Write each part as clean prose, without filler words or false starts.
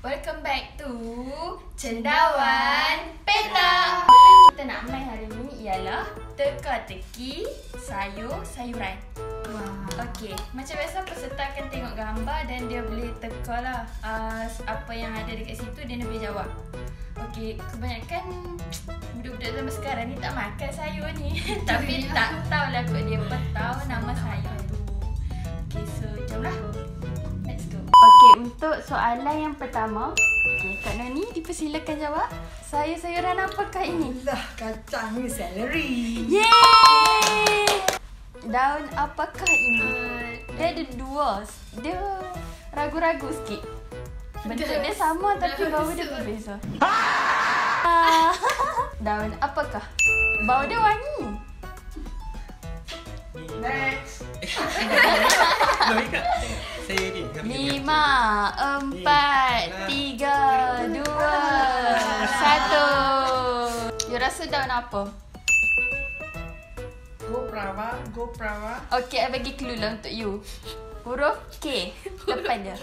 Welcome back to Cendawan Petak. Kita nak main hari ni ialah teka-teki sayur-sayuran. Okey, macam biasa peserta akan tengok gambar dan dia boleh teka lah apa yang ada dekat situ, dia boleh jawab. Okey, kebanyakan budak-budak zaman sekarang ni tak makan sayur ni. Tapi tak tahulah kot dia tahu nama sayur tu. Okey, so jomlah. Let's go. Okey, untuk soalan yang pertama, Kak Noni dipersilakan jawab. Sayur-sayuran apakah ini? Lah, kacang ni celery. Yeay! Daun apakah ini? Dia ada dua. Dia ragu-ragu sikit. Bentuk dia sama tapi bau dia berbeza. Daun apakah? Bau dia wangi. Next. Saya ni 5, 4, 3, 2, 1. You rasa daun apa? Go Prawa. Okay, I bagi clue lah untuk you. Huruf K depan dia.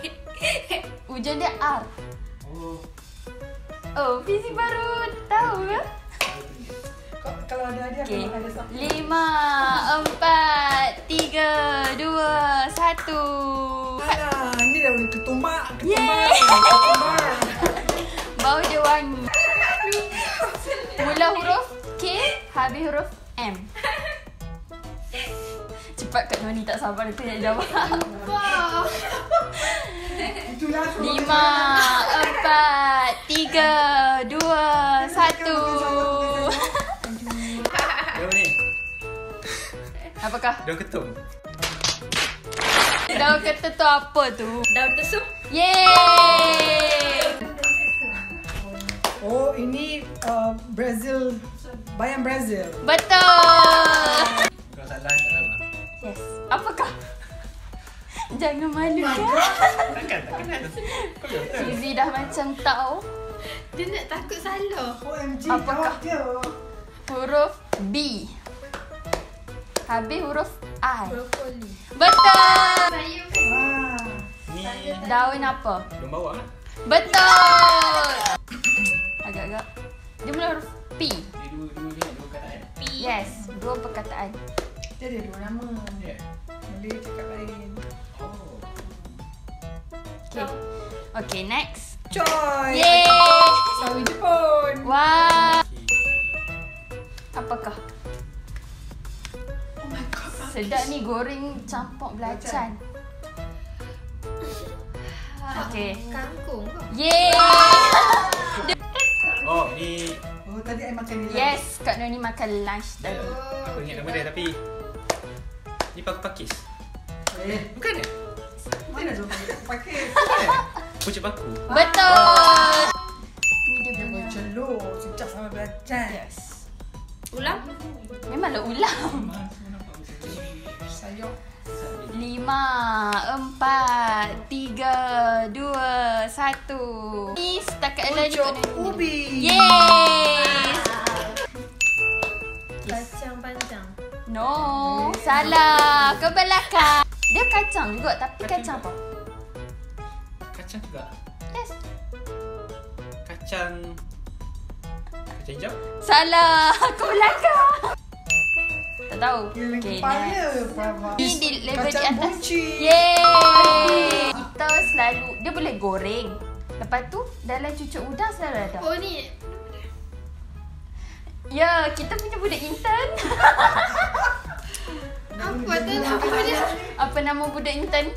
Ujung dia R. Oh, Fizi baru tahu ke? Kalau ada hadiah, Okay. kalau ada siapa. 5, 4, 3, 2, 1. Alah, ni dah ketumbak. Yeay! Bau dia wangi. Mula huruf K, habis huruf M. Cepat Kak Noni, tak sabar nanti nak jawab. Itulah 5, 4, 3, 2, 1. Daun ni Apakah? daun ketum. Daun kata tu apa tu? Daun kesum. Yeay! Oh, ini Brazil. Bayam Brazil. Betul! Kau salah tak tahu. Yes. Apakah? Jangan malu ya. Takkan tak kenal. Kau betul. Fizi dah macam tahu. Dia nak takut salah. OMG, Apakah? jawab dia. Huruf B. Habis huruf I. Brokoli. Betul! Sayur. Ni Daun apa? daun bawang lah. Betul! Agak-agak. Dia mula huruf P. Dia dua kataan. Yes, dua perkataan. Dia ada dua nama. Ya. Boleh cakap lain. Oh. Okay. Okay, next. Choy. Yeay! Sawi Jepun. Wah! Apakah? Oh my god. Sedap ni goreng campur belacan. Okay. Kangkung ke? Yeay! Oh, ni Oh, tadi I makan ni. Yes, Kak Noni makan lunch tadi. aku ingat nama dia tapi ni pakis. Bukan ke? Mana tu pakai? Pucuk paku. Betul! Ni dia Dia punya. bercelur. Sejak sama belacan. Yes. Ulam. Memanglah ulam. Sayur. 5, 4, 3, 2, 1. Ni setakat lagi Kak Pucuk Noni. ubi. Yeay! Kacang panjang. No, salah. Ke belakang. Dia kacang juga tapi kacang apa? Kacang juga. Yes. Kacang hijau. Salah. Ke belakang. Tak tahu. Yang Okay, kepala. next. Prawa. Ni di level di Kacang atas. bunci. Yeay! Kita selalu, dia boleh goreng. Lepas tu, dalam cucuk udang selalu ada. Oh ni. Ya, kita punya budak intern. Apa tu nama dia? Apa nama budak intern?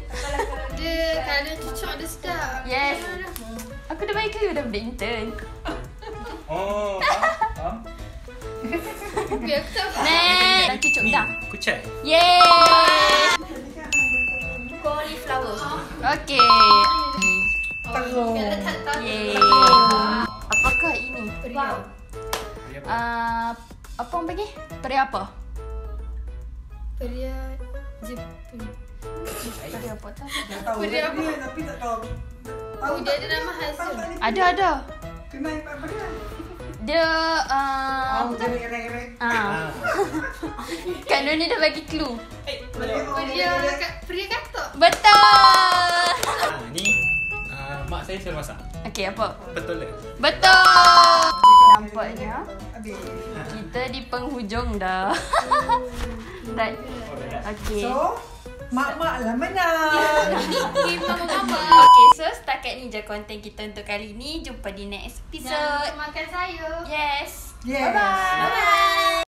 Dia kalau cucuk dia sedap. Yes. Aku dah bagi clue dah budak intern. Oh, faham? Biar aku tahu. Next. Dalam cucuk udang. Kucai. Yeay! Cauliflower. Okay. Teruk. Kalau tak tahu. Yeay. Apakah ini? Periau. Dia apa? Apa orang panggil? Peri apa? Periau Jepun. Peri apa tu? Tak tahu. Periau apa? Dia, tapi tak tahu. Oh, dia ada nama khas Tahu tu. tak ni? Ada. Kenal apa dia? Dia Oh, dia rek-rek. Kak Noni dah bagi clue. Periau katok. Betul. Ni mak Saya selalu masak. Okay, apa? Betul tak? Betul! Nampaknya Habis. kita di penghujung dah. Right. Okay. So, mak-mak lah menang. Ini mama-mama. Okay, so setakat ni je konten kita untuk kali ni. Jumpa di next Jangan episode. makan saya. Yes. Yes. Bye-bye. Bye.